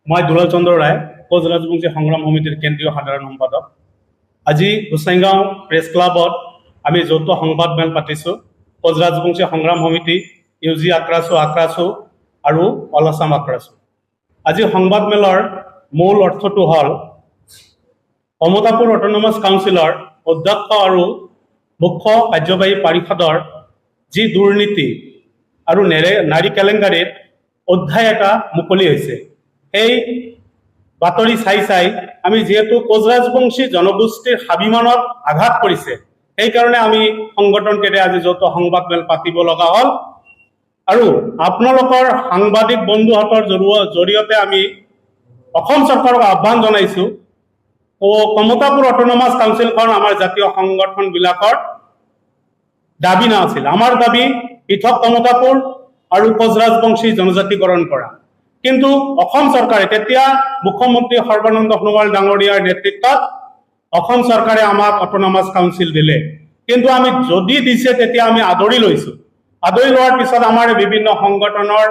मैं दुलाल चंद्र राय कोच राजबंशी संग्राम समितिर केंद्रीय साधारण सम्पादक। आज गोसाईगाँव प्रेस क्लाबत आमी যৌথ সংবাদ মেল পাতিছো কোচ রাজবংশী সংগ্রাম সমিতি ইউজি আক্ৰাছো আৰু অল আছাম আক্ৰাছো। আজি সংবাদ মেলৰ মূল অৰ্থটো হল কমতাপুৰ অটোনমাস কাউন্সিলৰ অধ্যক্ষ আৰু মুখ্য কাৰ্যবাহী পৰিষদৰ যি দুৰ্নীতি আৰু নাৰী কেলেংকাৰীৰ অধ্যায় এটা মুকলি হৈছে। এই বাতৰি চাই আমি যেহেতু কোচ ৰাজবংশী জনগোষ্ঠীৰ স্বাভিমানত আঘাত কৰিছে, সেইকাৰণে আমি সংগঠনকেইটাই আজি যৌথ সংবাদ মেল পাতিব লগা হল। আৰু আপোনালোকৰ সাংবাদিক বন্ধুহঁতৰ জৰিয়তে আমি অসম চৰকাৰক আহ্বান জনাইছো, কমতাপুৰ অটোনমাস কাউন্সিলখন আমাৰ জাতীয় সংগঠনবিলাকৰ দাবী নাছিল। আমাৰ দাবী পৃথক কমতাপুৰ আৰু কোচ ৰাজবংশী জনজাতিকৰণ কৰা। কিন্তু অসম চৰকাৰে তেতিয়া মুখ্যমন্ত্ৰী সৰ্বানন্দ সোণোৱাল ডাঙৰীয়াৰ নেতৃত্বত অসম চৰকাৰে আমাক অটোনমাস কাউন্সিল দিলে। কিন্তু আমি যদি দিছে তেতিয়া আমি আদৰি লৈছো। আদৰি লোৱাৰ পিছত আমাৰ বিভিন্ন সংগঠনৰ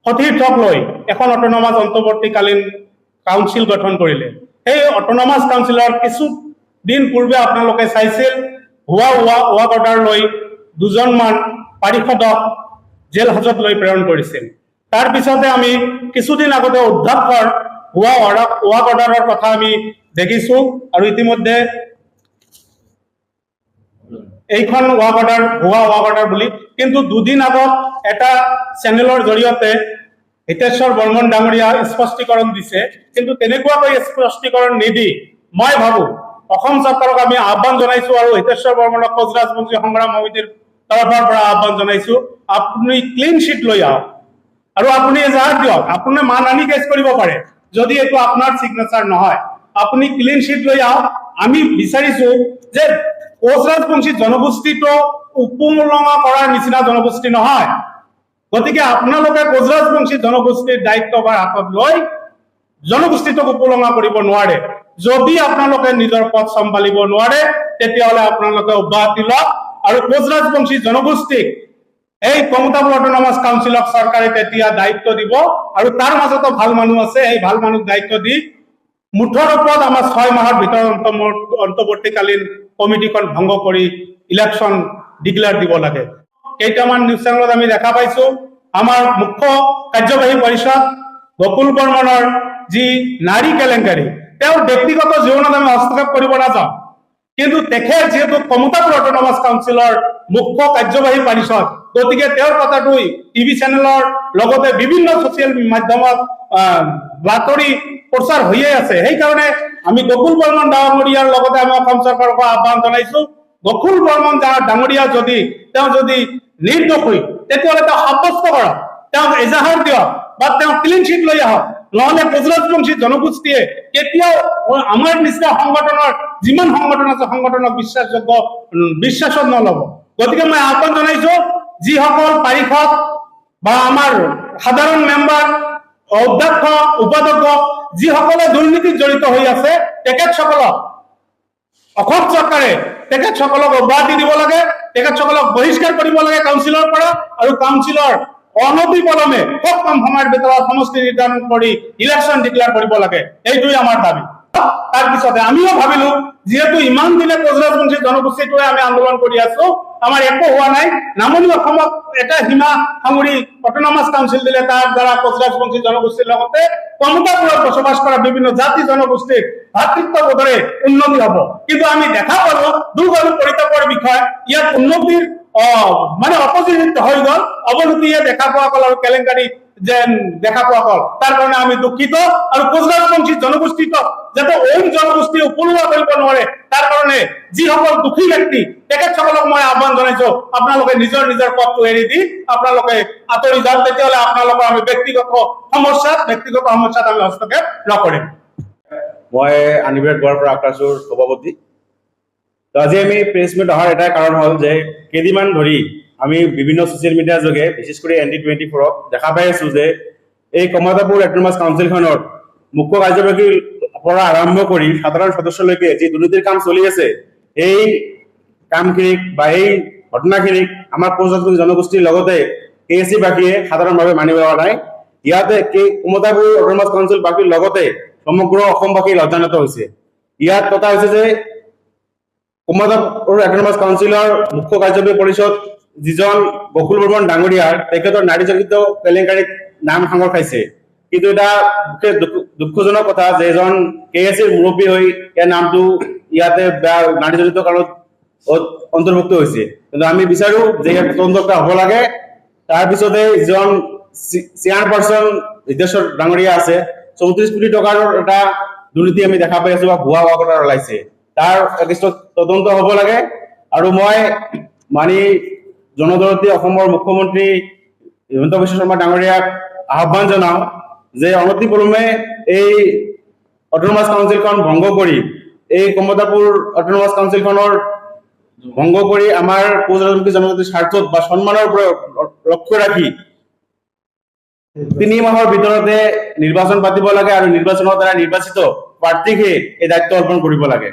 সতীৰ্থক লৈ এখন অটোনমাস অন্তৰ্বৰ্তীকালীন কাউন্সিল গঠন কৰিলে। সেই অটোনমাস কাউন্সিলৰ কিছু দিন পূৰ্বে আপোনালোকে চাইছিল ৱাক অৰ্ডাৰ লৈ দুজনমান পাৰিষদক জেল হাজত লৈ প্ৰেৰণ কৰিছিল। তাৰ পিছতে আমি কিছুদিন আগতে অধ্যক্ষৰ ৱাক অৰ্ডাৰৰ কথা আমি দেখিছো আৰু ইতিমধ্যে এইখন ৱাক অৰ্ডাৰ বুলি। কিন্তু দুদিন আগত এটা চেনেলৰ জৰিয়তে হিতেশ্বৰ বৰ্মন ডাঙৰীয়া স্পষ্টীকৰণ দিছে। কিন্তু তেনেকুৱাকৈ স্পষ্টীকৰণ নিদি মই ভাবো অসম চৰকাৰক আমি আহ্বান জনাইছো আৰু হিতেশ্বৰ বৰ্মনক কোচ ৰাজবংশী সংগ্ৰাম সমিতিৰ তৰফৰ পৰা আহ্বান জনাইছো, আপুনি ক্লিন শ্বিট লৈ আহক আৰু আপুনি এজাহাৰ দিয়ক। আপুনি মানহানি কেছ কৰিব পাৰে যদি এইটো আপোনাৰ সিগনেচাৰ নহয়, আপুনি ক্লিন শ্বিট লৈ আহক। আমি বিচাৰিছো যে কোচ ৰাজবংশী জনগোষ্ঠীটো উপমূলঙা কৰাৰ নিচিনা জনগোষ্ঠী নহয়। গতিকে আপোনালোকে কোচ ৰাজবংশী জনগোষ্ঠীৰ দায়িত্বভাৰ হাতত লৈ জনগোষ্ঠীটোক উপলঙা কৰিব নোৱাৰে। যদি আপোনালোকে নিজৰ পথ চম্ভালিব নোৱাৰে তেতিয়াহ'লে আপোনালোকে অব্যাহতি লওক আৰু কোচ ৰাজবংশী জনগোষ্ঠীক এই কমতাপুৰ অটোনমাস কাউন্সিলক চৰকাৰে তেতিয়া দায়িত্ব দিব আৰু তাৰ মাজতো ভাল মানুহ আছে, এই ভাল মানুহক দায়িত্ব দি মুঠৰ ওপৰত আমাৰ 6 মাহৰ ভিতৰত অন্তৰ্বৰ্তীকালীন কমিটিখন ভংগ কৰি ইলেকশ্যন ডিক্লেয়াৰ দিব লাগে। কেইটামান নিউজ চেনেলত আমি দেখা পাইছো আমাৰ মুখ্য কাৰ্যবাহী পৰিষদ গকুল বৰ্মনৰ যি নাৰী কেলেংকাৰী, তেওঁৰ ব্যক্তিগত জীৱনত আমি হস্তক্ষেপ কৰিব নাযাওঁ। কিন্তু তেখেত যিহেতু কমতাপুৰ অটোনমাস কাউন্সিলৰ মুখ্য কাৰ্যবাহী পৰিষদ, গতিকে তেওঁৰ কথাটো টিভি চেনেলৰ লগতে বিভিন্ন ছচিয়েল মাধ্যমত বাতৰি প্ৰচাৰ হৈয়ে আছে। সেইকাৰণে আমি গকুল বৰ্মন ডাঙৰীয়াৰ লগতে আমি অসম চৰকাৰক আহ্বান জনাইছো, গকুল বৰ্মন ডাঙৰীয়া তেওঁ যদি নিৰ্দোষী তেতিয়াহ'লে তেওঁ সাব্যস্ত কৰক, তেওঁক এজাহাৰ দিয়ক বা তেওঁ ক্লিন শ্বিট লৈ আহক। নহলে কোচ ৰাজবংশী জনগোষ্ঠীয়ে কেতিয়াও আমাৰ নিচিনা সংগঠনৰ যিমান সংগঠন আছে সংগঠনক বিশ্বাসত নলব। গতিকে মই আহ্বান জনাইছো যিসকল পাৰিষদ বা আমাৰ সাধাৰণ মেম্বাৰ, অধ্যক্ষ, উপাধ্যক্ষ যিসকলে দুৰ্নীতিত জড়িত হৈ আছে তেখেতসকলক অসম চৰকাৰে তেখেতসকলক অব্যাহতি দিব লাগে, তেখেতসকলক বহিষ্কাৰ কৰিব লাগে কাউন্সিলৰ পৰা আৰু কাউন্সিলৰ অনতি পলমে খুব কম সময়ৰ ভিতৰত সমষ্টি নিৰ্ধাৰণ কৰি ইলেকশ্যন ডিক্লেয়াৰ কৰিব লাগে। এইটোৱে আমাৰ দাবী। তাৰপিছতে আমিও ভাবিলো যিহেতু ইমান দিনে কোচ ৰাজবংশী জনগোষ্ঠীটোৱে আমি আন্দোলন কৰি আছো, আমাৰ একো হোৱা নাই, নামনি অসমত এটা সীমা সাঙুৰি অটোনমাস কাউন্সিল দিলে তাৰ দ্বাৰা কোচ ৰাজবংশী জনগোষ্ঠীৰ লগতে কমতাপুৰত বসবাস কৰা বিভিন্ন জাতি জনগোষ্ঠীৰ ভাতৃত্ববোধৰে উন্নতি হব। কিন্তু আমি দেখা পালো দুখ আৰু পৰিতাপৰ বিষয়, ইয়াত উন্নতিৰ মানে অপজিত হৈ গল, অৱনতিয়ে দেখা পোৱা গল আৰু কেলেংকাৰী যেন দেখা পোৱা গল। তাৰ কাৰণে আমি দুখিত আৰু কোচ ৰাজবংশী জনগোষ্ঠীটো যাতে অইন জনগোষ্ঠী উপলুঙা কৰিব নোৱাৰে তাৰ কাৰণে যিসকল দুখী ব্যক্তি তেখেতসকলক মই আহ্বান জনাইছো, আপোনালোকে নিজৰ পথটো এৰি দি আপোনালোকে আঁতৰি যাওক, তেতিয়াহ'লে আপোনালোকৰ আমি ব্যক্তিগত সমস্যাত আমি হস্তক্ষেপ নকৰিম। মই আনিবেদ গোৱাৰ পৰা আক্ৰাছুৰ সভাপতি। আজি আমি প্ৰেছ মিট অহাৰ এটাই কাৰণ হ'ল যে কেইদিনমান ধৰি আমি বিভিন্ন ছচিয়েল মিডিয়াৰ যোগে বিশেষ কৰি ND24ক দেখা পাই আছো যে এই কমতাপুৰ অটোনমাস কাউন্সিলখনৰ মুখ্য কাৰ্যবাহীৰ পৰা আৰম্ভ কৰি সাধাৰণ সদস্যলৈকে যি দুৰ্নীতিৰ কাম চলি আছে, এই কামখিনিক বা এই ঘটনাখিনিক আমাৰ কোচ ৰাজবংশী জনগোষ্ঠীৰ লগতে KSC বাসীয়ে সাধাৰণভাৱে মানি লোৱা নাই। ইয়াতে কমতাপুৰ অট'নমাছ কাউন্সিল বাকীৰ লগতে সমগ্ৰ অসমবাসী লজ্জানত হৈছে। ইয়াত কথা হৈছে যে কমতাপুৰ অট'নমাছ কাউন্সিলৰ মুখ্য কাৰ্যবাহী পৰিষদ যিজন বকুল বৰ্মন ডাঙৰীয়াৰ তেখেতৰ নাৰী জড়িত কেলেংকাৰীত নাম সাঙৰ খাইছে। কিন্তু এটা দুঃখজনক কথা যে এজন KSCৰ মুৰব্বী হৈ ইয়াৰ নামটো ইয়াতে নাৰী জড়িত কাৰণত অন্তৰ্ভুক্ত হৈছে। কিন্তু আমি বিচাৰো যে ইয়াত তদন্ত হ'ব লাগে। তাৰপিছতে যিজন চেয়াৰপাৰ্চন হিতেশ্বৰ ডাঙৰীয়া আছে, 34 কোটি টকাৰ এটা দুৰ্নীতি আমি দেখা পাই আছো বা ভুৱা ৱাকআউট ওলাইছে, তাৰ এগেইনষ্টত তদন্ত হ'ব লাগে। আৰু মই জনদৰতী অসমৰ মুখ্যমন্ত্ৰী হিমন্ত বিশ্ব শৰ্মা ডাঙৰীয়াক আহ্বান জনাওঁ যে অনতিপলমে এই অট'নমাছ কাউন্সিলখন ভংগ কৰি এই কমতাপুৰ অট'নমাছ কাউন্সিলখনৰ ভংগ কৰি আমাৰ প্ৰজাতন্ত্ৰী জনজাতিৰ স্বাৰ্থত বা সন্মানৰ ওপৰত লক্ষ্য ৰাখি 3 মাহৰ ভিতৰতে নিৰ্বাচন পাতিব লাগে আৰু নিৰ্বাচনৰ দ্বাৰা নিৰ্বাচিত প্ৰাৰ্থীকহে এই দায়িত্ব অৰ্পণ কৰিব লাগে।